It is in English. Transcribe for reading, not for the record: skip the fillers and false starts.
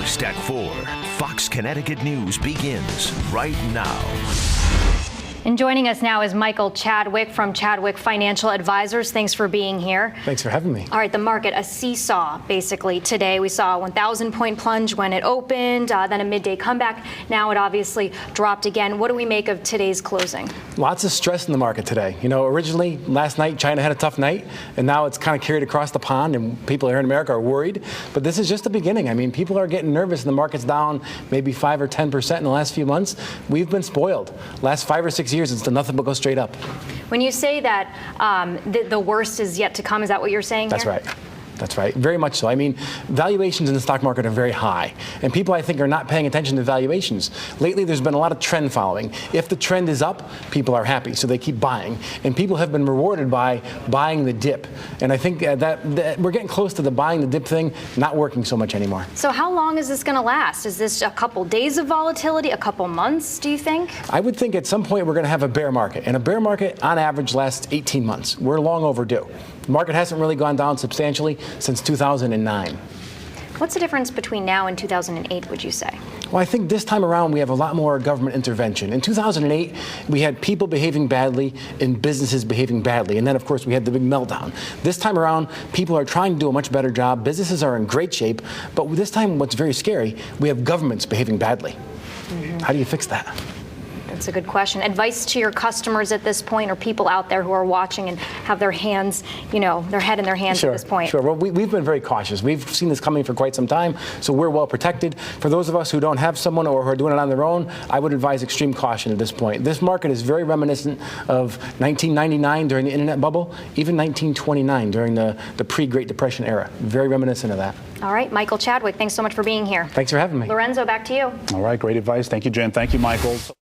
Stack 4. Fox Connecticut News begins right now. And joining us now is Michael Chadwick from Chadwick Financial Advisors. Thanks for being here. Thanks for having me. All right, the market, a seesaw, basically. Today we saw a 1,000-point plunge when it opened, then a midday comeback. Now it obviously dropped again. What do we make of today's closing? Lots of stress in the market today. You know, originally, last night, China had a tough night, and now it's kind of carried across the pond, and people here in America are worried. But this is just the beginning. I mean, people are getting nervous, and the market's down maybe 5 or 10% in the last few months. We've been spoiled. Last 5 or 6 years, it's done nothing but go straight up. When you say that the worst is yet to come, is that what you're saying That's here? right. That's right. Very much so. I mean, valuations in the stock market are very high, and people, I think, are not paying attention to valuations. Lately, there's been a lot of trend following. If the trend is up, people are happy, so they keep buying, and people have been rewarded by buying the dip. And I think that we're getting close to the buying the dip thing not working so much anymore. So how long is this going to last? Is this a couple days of volatility, a couple months, do you think? I would think at some point we're going to have a bear market, and a bear market, on average, lasts 18 months. We're long overdue. The market hasn't really gone down substantially since 2009. What's the difference between now and 2008, would you say? Well, I think this time around we have a lot more government intervention. In 2008, we had people behaving badly and businesses behaving badly. And then, of course, we had the big meltdown. This time around, people are trying to do a much better job. Businesses are in great shape. But this time, what's very scary, we have governments behaving badly. Mm-hmm. How do you fix that? That's a good question. Advice to your customers at this point, or people out there who are watching and have their hands, you know, their head in their hands at this point? Sure. Well, we've been very cautious. We've seen this coming for quite some time, so we're well protected. For those of us who don't have someone or who are doing it on their own, I would advise extreme caution at this point. This market is very reminiscent of 1999 during the internet bubble, even 1929 during the pre-Great Depression era. Very reminiscent of that. All right, Michael Chadwick, thanks so much for being here. Thanks for having me. Lorenzo, back to you. All right, great advice. Thank you, Jen. Thank you, Michael.